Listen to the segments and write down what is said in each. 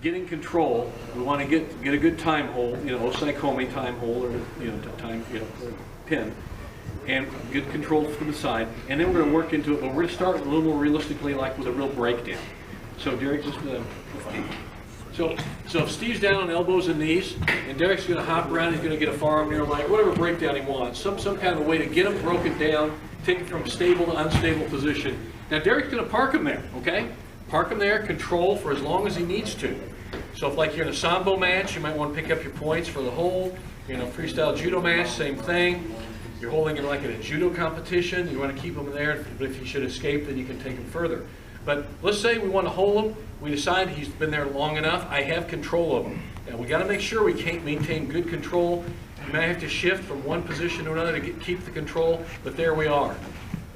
getting control. We want to get a good time hold, osaikomi time hold, or time, pin, and good control from the side. And then we're going to work into it, but we're going to start a little more realistically, like with a real breakdown. So Derek, just so if Steve's down on elbows and knees, and Derek's going to hop around, he's going to get a forearm near leg, whatever breakdown he wants, some kind of a way to get him broken down, take it from stable to unstable position. Now Derek's going to park him there, okay? Park him there, control for as long as he needs to. So if like you're in a sambo match, you might want to pick up your points for the hold. Freestyle judo match, same thing. You're holding him like in a judo competition, you want to keep him there, but if he should escape, then you can take him further. But let's say we want to hold him, we decide he's been there long enough, I have control of him. Now we got to make sure we can't maintain good control. You might have to shift from one position to another to keep the control, but there we are.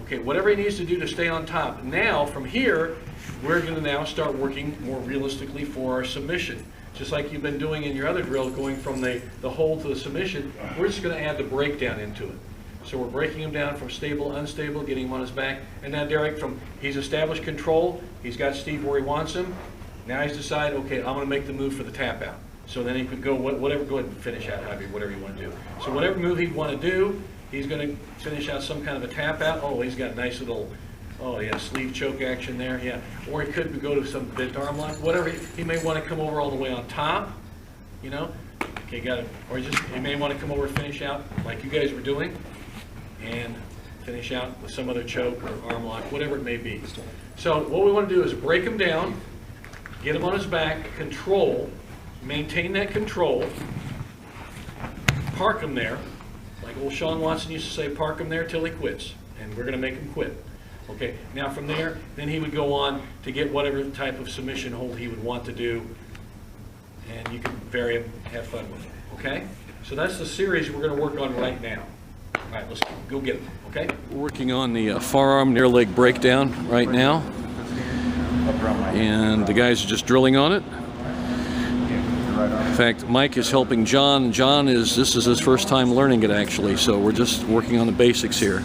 Okay, whatever he needs to do to stay on top. Now, from here, we're going to now start working more realistically for our submission. Just like you've been doing in your other drill, going from the hold to the submission, we're just going to add the breakdown into it. So we're breaking him down from stable, unstable, getting him on his back. And now Derek, he's established control, he's got Steve where he wants him. Now he's decided, okay, I'm going to make the move for the tap out. So then he could go, go ahead and finish out, whatever you want to do. So whatever move he'd want to do, he's going to finish out some kind of a tap out. Oh, he's got a nice little, sleeve choke action there, yeah. Or he could go to some bent arm lock, whatever. He may want to come over all the way on top, Okay, got it. Or he may want to come over and finish out like you guys were doing, and finish out with some other choke or arm lock, whatever it may be. So what we want to do is break him down, get him on his back, control, maintain that control, park him there. Like old Sean Watson used to say, park him there till he quits, and we're going to make him quit. Okay, now from there, then he would go on to get whatever type of submission hold he would want to do, and you can vary him, have fun with it. Okay, so that's the series we're going to work on right now. All right, let's go get him. Okay, we're working on the forearm near leg breakdown right now, and the guys are just drilling on it. In fact, Mike is helping John. This is his first time learning it actually, so we're just working on the basics here.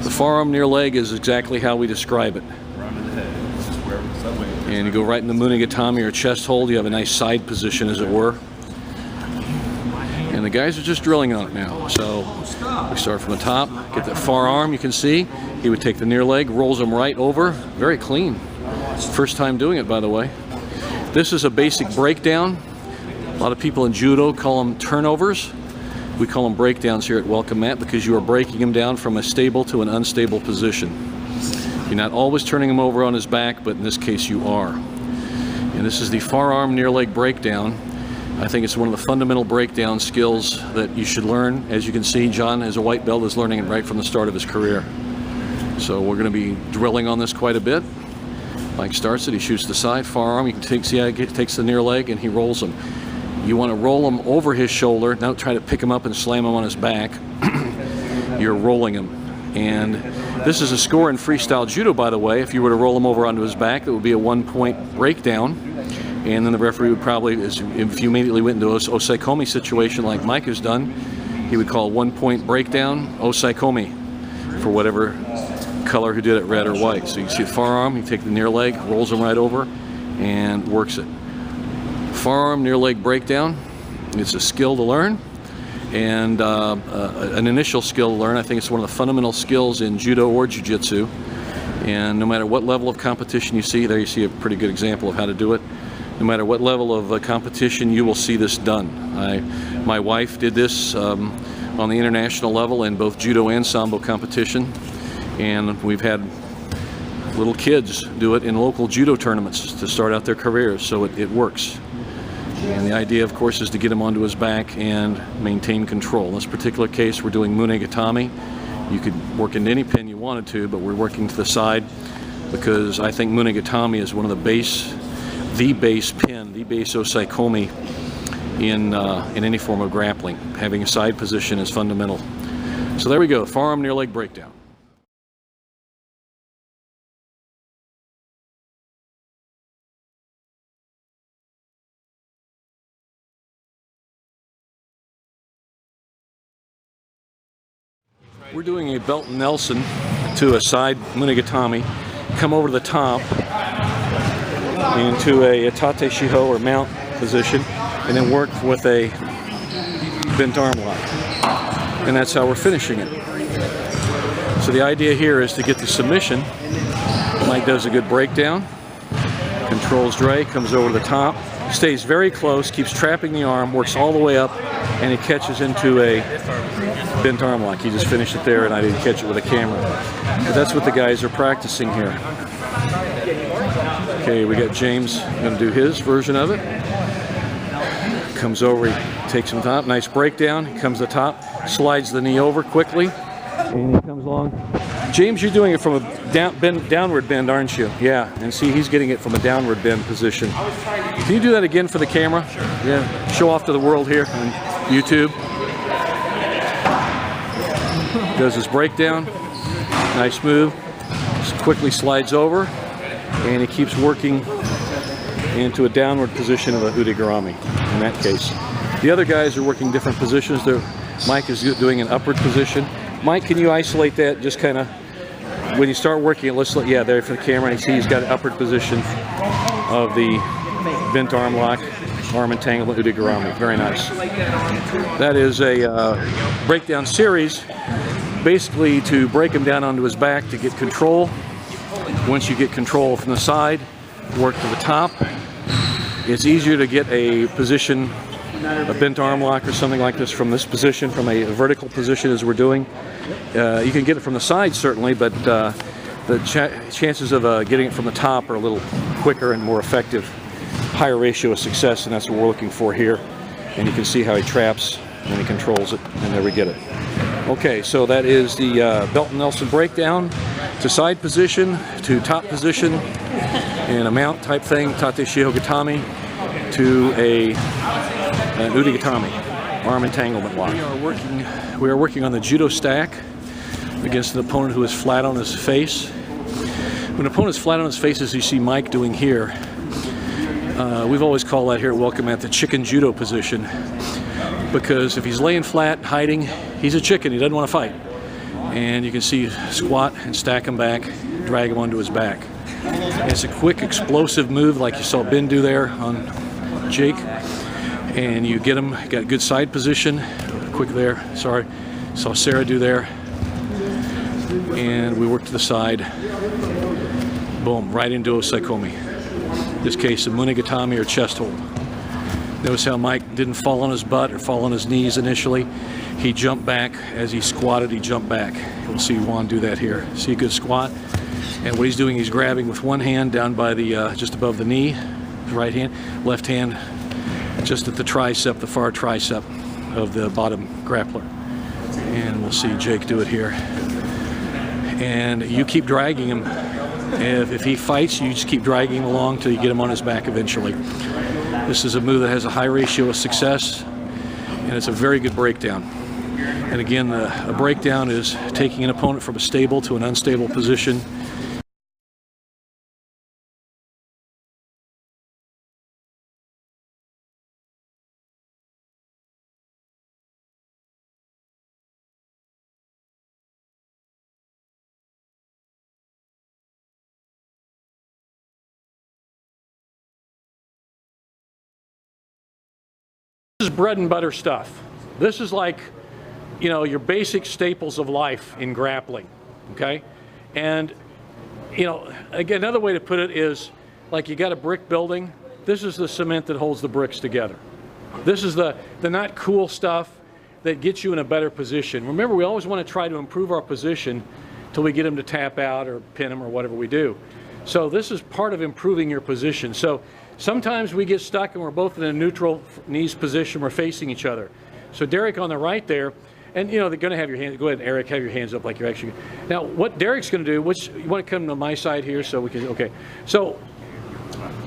The forearm near leg is exactly how we describe it. And you go right in the Munigatami or chest hold, you have a nice side position as it were. And the guys are just drilling on it now. So we start from the top, get that forearm, you can see. He would take the near leg, rolls them right over. Very clean. First time doing it, by the way. This is a basic breakdown. A lot of people in judo call them turnovers. We call them breakdowns here at Welcome Mat because you are breaking him down from a stable to an unstable position. You're not always turning him over on his back, but in this case you are. And this is the forearm near leg breakdown. I think it's one of the fundamental breakdown skills that you should learn. As you can see, John, as a white belt, is learning it right from the start of his career. So we're going to be drilling on this quite a bit. Mike starts it, he shoots the side, forearm, you can see how he takes the near leg and he rolls him. You want to roll him over his shoulder, don't try to pick him up and slam him on his back. You're rolling him. And this is a score in freestyle judo, by the way. If you were to roll him over onto his back, it would be a 1-point breakdown. And then the referee would probably, if you immediately went into an osaikomi situation like Mike has done, he would call 1-point breakdown osaikomi for whatever color who did it, red or white. So you see the forearm, you take the near leg, rolls him right over, and works it. Forearm near leg breakdown. It's a skill to learn, and an initial skill to learn. I think it's one of the fundamental skills in judo or jiu-jitsu. And no matter what level of competition you see, there you see a pretty good example of how to do it. No matter what level of competition, you will see this done. My wife did this on the international level in both judo and sambo competition, and we've had little kids do it in local judo tournaments to start out their careers, so it works. And the idea, of course, is to get him onto his back and maintain control. In this particular case, we're doing Munigatami. You could work into any pin you wanted to, but we're working to the side because I think Munigatami is one of the base pin, the base osaikomi in any form of grappling. Having a side position is fundamental. So there we go, forearm near leg breakdown. We're doing a belt Nelson to a side Munigatami. Come over to the top. into a tate shiho or mount position, and then work with a bent arm lock. And that's how we're finishing it. So the idea here is to get the submission. Mike does a good breakdown, controls Dre, comes over the top, stays very close, keeps trapping the arm, works all the way up, and he catches into a bent arm lock. He just finished it there, and I didn't catch it with a camera. But that's what the guys are practicing here. Okay, we got James going to do his version of it. Comes over, he takes him top, nice breakdown, he comes to the top, slides the knee over quickly, and he comes along. James, you're doing it from a downward bend, aren't you? Yeah, and see, he's getting it from a downward bend position. Can you do that again for the camera? Sure. Yeah, show off to the world here on YouTube. Does his breakdown, nice move, just quickly slides over, and he keeps working into a downward position of a udegarami in that case. The other guys are working different positions. Mike is doing an upward position. Mike, can you isolate that just kind of when you start working it? Let's look, yeah, there for the camera, and see he's got an upward position of the bent arm lock, arm entanglement, udegarami. Very nice. That is a breakdown series, basically to break him down onto his back to get control. Once you get control from the side, work to the top. It's easier to get a position, a bent arm lock or something like this from this position, from a vertical position as we're doing. You can get it from the side certainly, but the chances of getting it from the top are a little quicker and more effective. Higher ratio of success, and that's what we're looking for here. And you can see how he traps and he controls it, and there we get it. Okay, so that is the Belton Nelson breakdown to side position, to top position, and a mount type thing, tate shiho gatami, to an udegatami, arm entanglement lock. We are working on the judo stack against an opponent who is flat on his face. When an opponent is flat on his face, as you see Mike doing here, we've always called that here at Welcome Mat the chicken judo position, because if he's laying flat, hiding, he's a chicken, he doesn't want to fight. And you can see squat and stack him back, drag him onto his back. It's a quick, explosive move like you saw Ben do there on Jake. And you get him, got good side position, quick there, sorry, saw Sarah do there. And we work to the side, boom, right into osaikomi. In this case, a munigatami or chest hold. Notice how Mike didn't fall on his butt or fall on his knees initially. He jumped back. As he squatted, he jumped back. We'll see Juan do that here. See a good squat. And what he's doing, he's grabbing with one hand down by the, just above the knee, right hand, left hand, just at the tricep, the far tricep of the bottom grappler. And we'll see Jake do it here. And you keep dragging him. If he fights, you just keep dragging him along till you get him on his back eventually. This is a move that has a high ratio of success, and it's a very good breakdown. And again, a breakdown is taking an opponent from a stable to an unstable position. This is bread and butter stuff. This is like, you know, your basic staples of life in grappling, okay? And, you know, again, another way to put it is, like you got a brick building, this is the cement that holds the bricks together. This is the not cool stuff that gets you in a better position. Remember, we always want to try to improve our position till we get them to tap out or pin them or whatever we do. So this is part of improving your position. So sometimes we get stuck and we're both in a neutral knees position, we're facing each other. So Derek on the right there, and you know, they're gonna have your hands, go ahead Eric, have your hands up like you're actually, now what Derek's gonna do, which, you wanna come to my side here so we can, okay. So,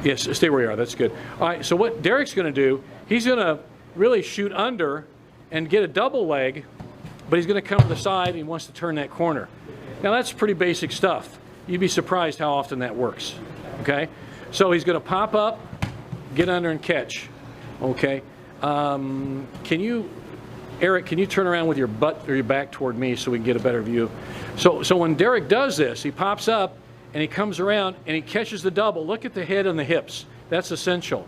yes, stay where you are, that's good. All right, so what Derek's gonna do, he's gonna really shoot under and get a double leg, but he's gonna come to the side and he wants to turn that corner. Now that's pretty basic stuff. You'd be surprised how often that works, okay? So he's going to pop up, get under and catch, okay? Can you, Eric, can you turn around with your butt or your back toward me so we can get a better view? So when Derek does this, he pops up and he comes around and he catches the double. Look at the head and the hips. That's essential.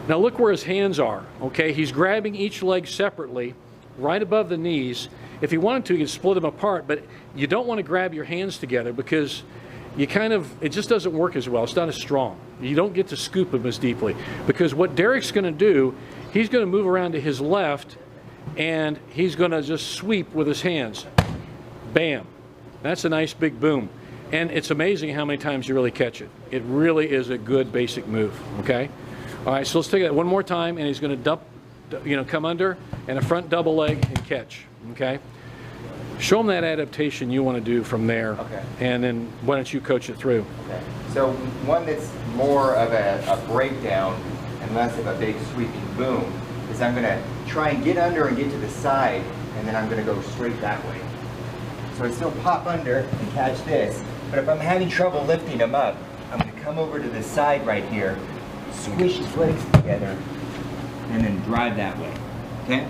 Now look where his hands are, okay? He's grabbing each leg separately, right above the knees. If he wanted to, he could split them apart, but you don't want to grab your hands together because you it just doesn't work as well. It's not as strong. You don't get to scoop him as deeply. Because what Derek's going to do, he's going to move around to his left, and he's going to just sweep with his hands. Bam. That's a nice big boom. And it's amazing how many times you really catch it. It really is a good basic move, okay? All right, so let's take that one more time, and he's going to dump, come under, and a front double leg and catch, okay? Show them that adaptation you want to do from there, okay. And then why don't you coach it through? Okay. So one that's more of a breakdown and less of a big sweeping boom is I'm going to try and get under and get to the side, and then I'm going to go straight that way. So I still pop under and catch this, but if I'm having trouble lifting him up, I'm going to come over to the side right here, squish his legs together, and then drive that way, okay?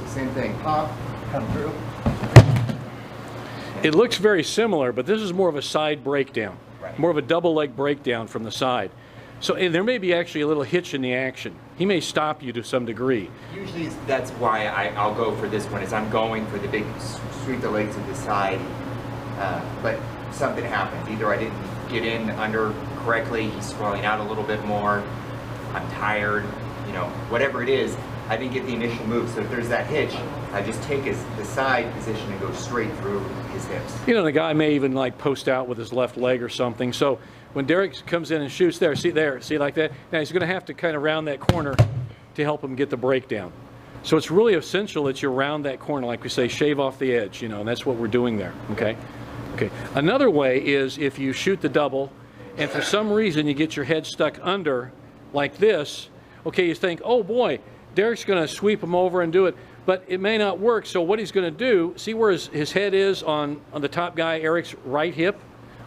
Same thing, pop, come through. It looks very similar, but this is more of a side breakdown, right. More of a double leg breakdown from the side. So there may be actually a little hitch in the action. He may stop you to some degree. Usually that's why I'll go for this one, is I'm going for the big sweep the legs to the side, but something happens. Either I didn't get in under correctly, he's swelling out a little bit more, I'm tired, whatever it is. I didn't get the initial move, so if there's that hitch, I just take the side position and go straight through his hips. The guy may even post out with his left leg or something. So when Derek comes in and shoots see like that? Now he's going to have to kind of round that corner to help him get the breakdown. So it's really essential that you round that corner, like we say, shave off the edge, and that's what we're doing there, okay? Okay. Another way is if you shoot the double, and for some reason you get your head stuck under like this, okay, you think, oh boy, Derek's going to sweep him over and do it, but it may not work. So what he's going to do, see where his head is on the top guy, Eric's right hip?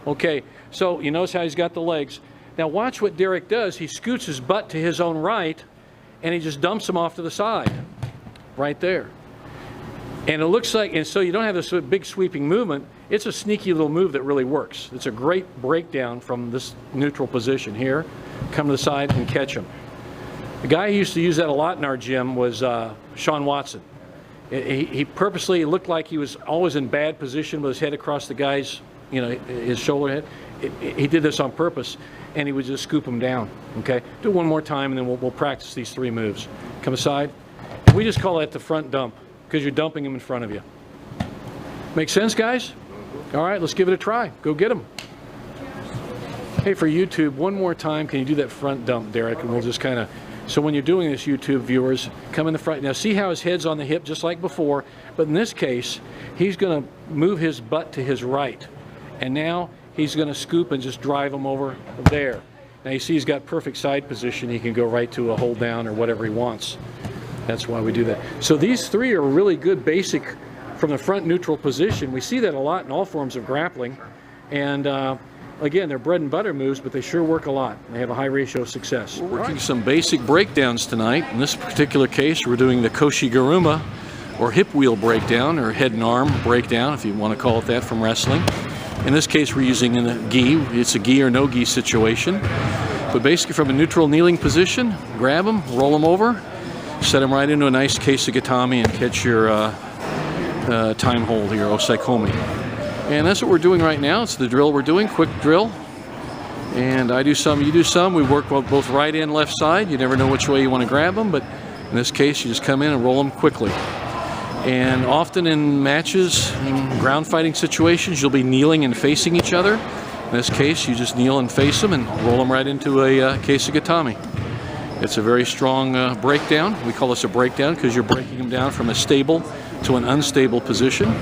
Okay, so you notice how he's got the legs. Now watch what Derek does. He scoots his butt to his own right, and he just dumps him off to the side, right there. And it looks like, and so you don't have this big sweeping movement. It's a sneaky little move that really works. It's a great breakdown from this neutral position here. Come to the side and catch him. The guy who used to use that a lot in our gym was Sean Watson. He purposely looked like he was always in bad position with his head across the guy's, his shoulder head. He did this on purpose, and he would just scoop him down. Okay, do it one more time, and then we'll practice these 3 moves. Come aside. We just call that the front dump because you're dumping him in front of you. Make sense, guys? All right, let's give it a try. Go get him. Hey, for YouTube, one more time, can you do that front dump, Derek? And we'll just kind of. So when you're doing this, YouTube viewers, come in the front. Now see how his head's on the hip just like before, but in this case, he's going to move his butt to his right. And now he's going to scoop and just drive him over there. Now you see he's got perfect side position. He can go right to a hold down or whatever he wants. That's why we do that. So these 3 are really good basic from the front neutral position. We see that a lot in all forms of grappling. And again, they're bread and butter moves, but they sure work a lot. They have a high ratio of success. We're working some basic breakdowns tonight. In this particular case, we're doing the Koshi-Garuma, or hip wheel breakdown, or head and arm breakdown, if you want to call it that, from wrestling. In this case, we're using a gi. It's a gi or no gi situation. But basically from a neutral kneeling position, grab them, roll them over, set them right into a nice Keisagatami and catch your time hold here, Osaikomi. And that's what we're doing right now. It's the drill we're doing, quick drill. And I do some, you do some. We work both right and left side. You never know which way you want to grab them, but in this case, you just come in and roll them quickly. And often in matches, in ground fighting situations, you'll be kneeling and facing each other. In this case, you just kneel and face them and roll them right into a Keisagatami. It's a very strong breakdown. We call this a breakdown because you're breaking them down from a stable to an unstable position.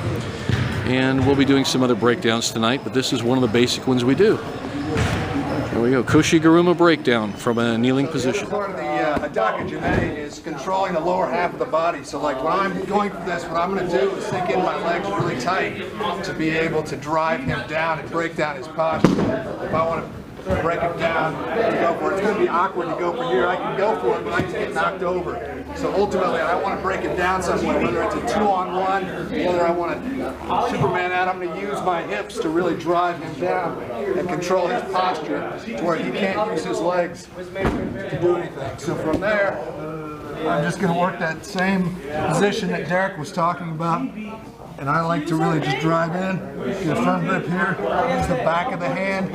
And we'll be doing some other breakdowns tonight, but this is one of the basic ones we do. There we go, Koshi-Garuma breakdown from a kneeling position. Part of the Hadaka Jime is controlling the lower half of the body. So like when I'm going for this, what I'm going to do is sink in my legs really tight to be able to drive him down and break down his posture. If I want to break it down, and go for it. It's going to be awkward to go for here. I can go for it, but I just get knocked over. So ultimately, I want to break it down somewhere, whether it's a 2-on-1, whether I want to Superman out. I'm going to use my hips to really drive him down and control his posture to where he can't use his legs to do anything. So from there, I'm just going to work that same position that Derek was talking about. And I like to really just drive in, get a firm grip here, use the back of the hand,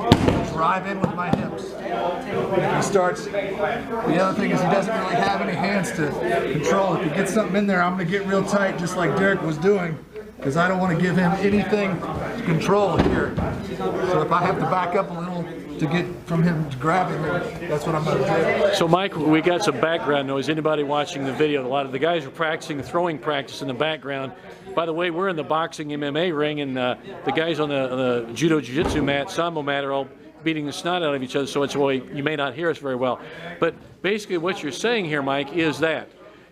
drive in with my hips. If he starts, the other thing is he doesn't really have any hands to control. If he gets something in there, I'm going to get real tight, just like Derek was doing, because I don't want to give him anything to control here. So if I have to back up a little to get from him to grab him, that's what I'm going to do. So Mike, we got some background noise. Anybody watching the video, a lot of the guys are practicing throwing practice in the background. By the way, we're in the boxing MMA ring, and the guys on the Judo Jiu-Jitsu mat, Sambo mat, are all beating the snot out of each other, so it's why you may not hear us very well. But basically what you're saying here, Mike, is that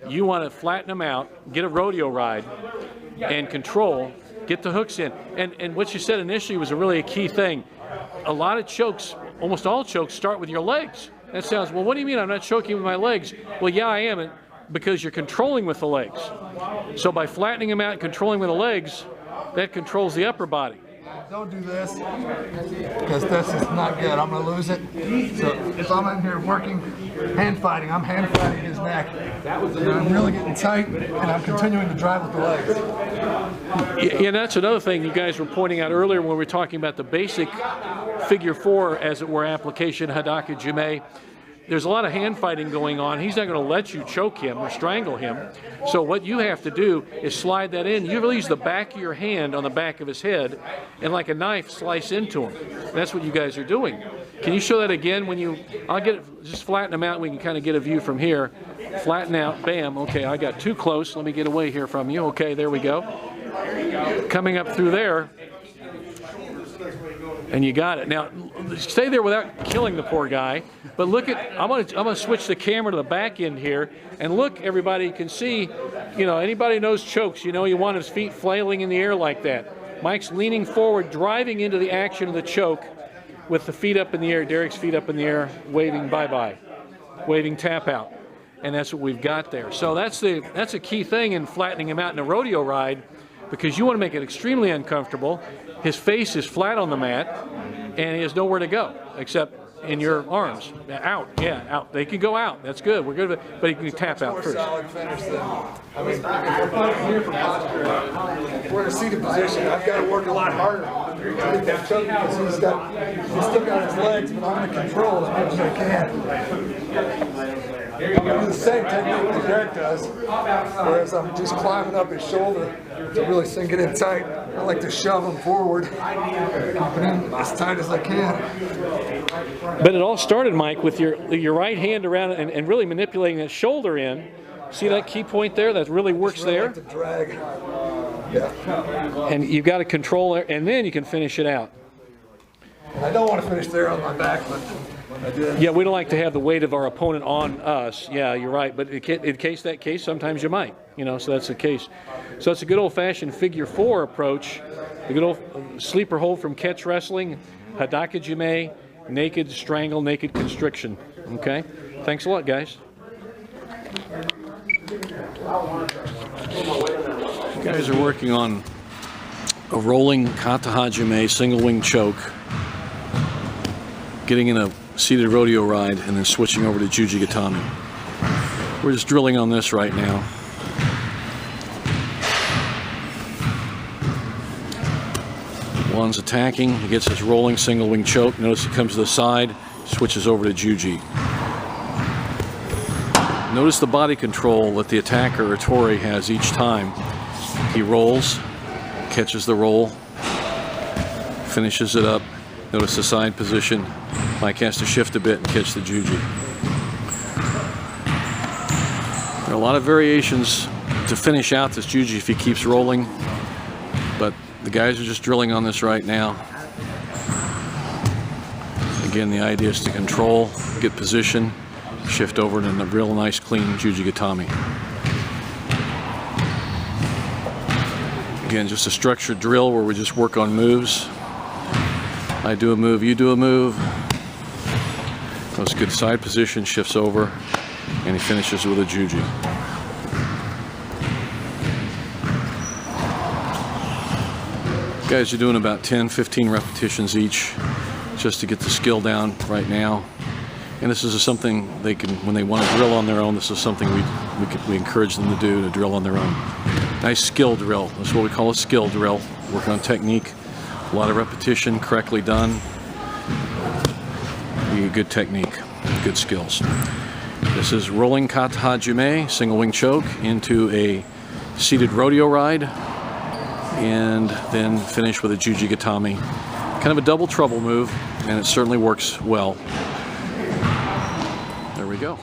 you want to flatten them out, get a rodeo ride, and control, get the hooks in. And what you said initially was a key thing. A lot of chokes, almost all chokes, start with your legs. That sounds, well, what do you mean I'm not choking with my legs? Well, yeah, I am, because you're controlling with the legs. So by flattening them out and controlling with the legs, that controls the upper body. Don't do this, because this is not good. I'm going to lose it. So if I'm in here working, hand fighting, I'm hand fighting his neck. And I'm really getting tight, and I'm continuing to drive with the legs. Yeah, and that's another thing you guys were pointing out earlier when we were talking about the basic figure 4, as it were, application, Hadaka Jime. There's a lot of hand fighting going on. He's not going to let you choke him or strangle him. So what you have to do is slide that in. You really use the back of your hand on the back of his head and like a knife slice into him. That's what you guys are doing. Can you show that again? I'll get it, just flatten them out. We can kind of get a view from here. Flatten out, bam. Okay, I got too close. Let me get away here from you. Okay, there we go. Coming up through there. And you got it. Now, stay there without killing the poor guy. But look at, I'm gonna switch the camera to the back end here, and look, everybody can see, anybody knows chokes, you want his feet flailing in the air like that. Mike's leaning forward, driving into the action of the choke with the feet up in the air, Derek's feet up in the air, waving bye-bye, waving tap out. And that's what we've got there. So that's a key thing in flattening him out in a rodeo ride, because you want to make it extremely uncomfortable. His face is flat on the mat, and he has nowhere to go except in your arms. Out, yeah, out. They can go out. That's good. We're good, but he can tap out first. Solid finish then. I mean, if we're fighting here for posture, if we're in a seated position, I've got to work a lot harder to get that choke, because he's still got his legs, but I'm going to control as much as I can. I'm going to do the same technique that Derek does, whereas I'm just climbing up his shoulder to really sink it in tight. I like to shove him forward, keep it in as tight as I can. But it all started, Mike, with your right hand around and really manipulating that shoulder in. See that key point there? That really works there. Like the drag. Yeah. And you've got to control it, and then you can finish it out. I don't want to finish there on my back, but I did. Yeah, we don't like to have the weight of our opponent on us. Yeah, you're right. But in that case, sometimes you might. So that's the case. So it's a good old-fashioned figure 4 approach. The good old sleeper hold from catch wrestling, Hadaka Jime, naked strangle, naked constriction. Okay? Thanks a lot, guys. You guys are working on a rolling kata hajime single wing choke, getting in a seated rodeo ride, and then switching over to Juji Gatami. We're just drilling on this right now. One's attacking, he gets his rolling single wing choke. Notice he comes to the side, switches over to Juji. Notice the body control that the attacker or Tori has each time. He rolls, catches the roll, finishes it up. Notice the side position. Mike has to shift a bit and catch the Juji. There are a lot of variations to finish out this Juji if he keeps rolling, but the guys are just drilling on this right now. Again, the idea is to control, get position, shift over to a real nice clean Juji Gatami. Again, just a structured drill where we just work on moves. I do a move, you do a move. That's good side position, shifts over, and he finishes with a juji. Guys are doing about 10-15 repetitions each just to get the skill down right now. And this is something they can, when they want to drill on their own, this is something we encourage them to do, to drill on their own. Nice skill drill. That's what we call a skill drill. Working on technique, a lot of repetition, correctly done. Good technique, good skills. This is rolling kata hajime, single wing choke, into a seated rodeo ride, and then finish with a juji gatame. Kind of a double trouble move, and it certainly works well. There we go.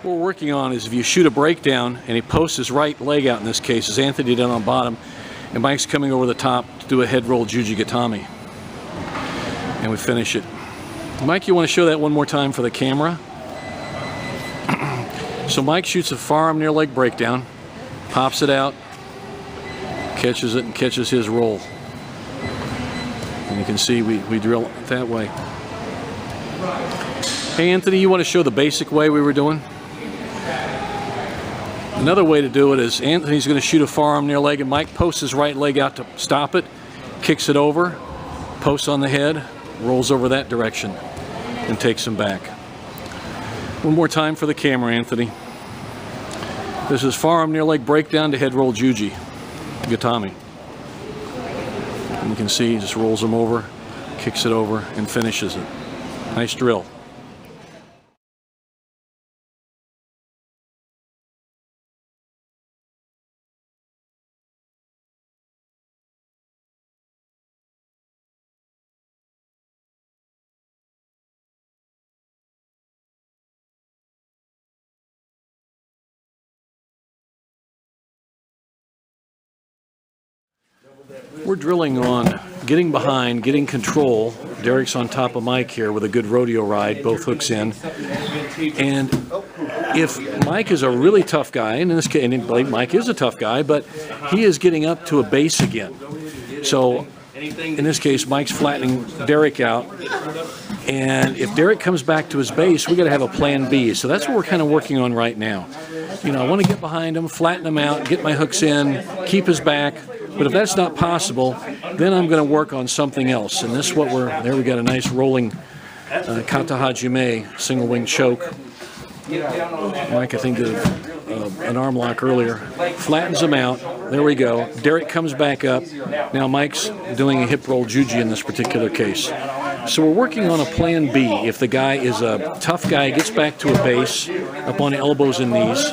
What we're working on is if you shoot a breakdown and he posts his right leg out, in this case, as Anthony did on bottom, and Mike's coming over the top to do a head roll juji gatame. And we finish it. Mike, you want to show that one more time for the camera? So Mike shoots a forearm near leg breakdown, pops it out, catches it, and catches his roll. And you can see we drill it that way. Hey Anthony, you want to show the basic way we were doing? Another way to do it is Anthony's going to shoot a forearm near leg, and Mike posts his right leg out to stop it, kicks it over, posts on the head, rolls over that direction, and takes him back. One more time for the camera, Anthony. This is forearm near leg breakdown to head roll juji gatame. And you can see he just rolls him over, kicks it over, and finishes it. Nice drill. We're drilling on getting behind, getting control. Derek's on top of Mike here with a good rodeo ride, both hooks in. And if Mike is a really tough guy, and in this case, and Mike is a tough guy, but he is getting up to a base again. So in this case, Mike's flattening Derek out. And if Derek comes back to his base, we got to have a plan B. So that's what we're kind of working on right now. You know, I want to get behind him, flatten him out, get my hooks in, keep his back. But if that's not possible, then I'm going to work on something else. And this is what there we got a nice rolling kata hajime, single wing choke. Mike, I think, did an arm lock earlier. Flattens him out. There we go. Derek comes back up. Now Mike's doing a hip roll juji in this particular case. So we're working on a plan B. If the guy is a tough guy, gets back to a base, up on elbows and knees.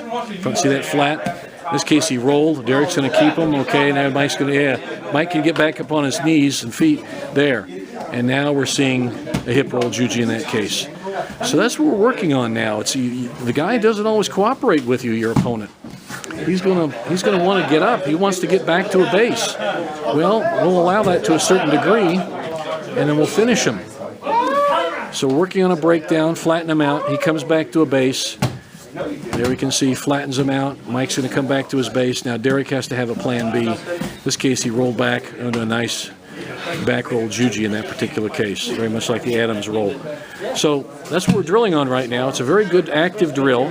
See that flat? In this case, he rolled. Derek's going to keep him. Okay, now Mike's going to, Mike can get back up on his knees and feet there. And now we're seeing a hip roll juji in that case. So that's what we're working on now. It's the guy doesn't always cooperate with you, your opponent. He's going to want to get up. He wants to get back to a base. Well, we'll allow that to a certain degree, and then we'll finish him. So we're working on a breakdown, flatten him out. He comes back to a base. There we can see, flattens him out. Mike's going to come back to his base. Now Derek has to have a plan B. In this case, he rolled back into a nice back roll juji in that particular case, very much like the Adams roll. So that's what we're drilling on right now. It's a very good active drill.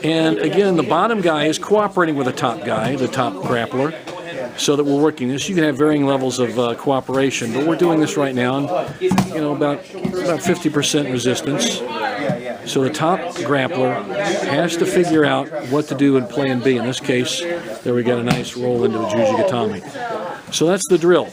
And again, the bottom guy is cooperating with the top guy, the top grappler, so that we're working this. You can have varying levels of cooperation, but we're doing this right now, and, you know, about 50% resistance. So the top grappler has to figure out what to do in plan B. In this case, there we got a nice roll into a juji gatame. So that's the drill.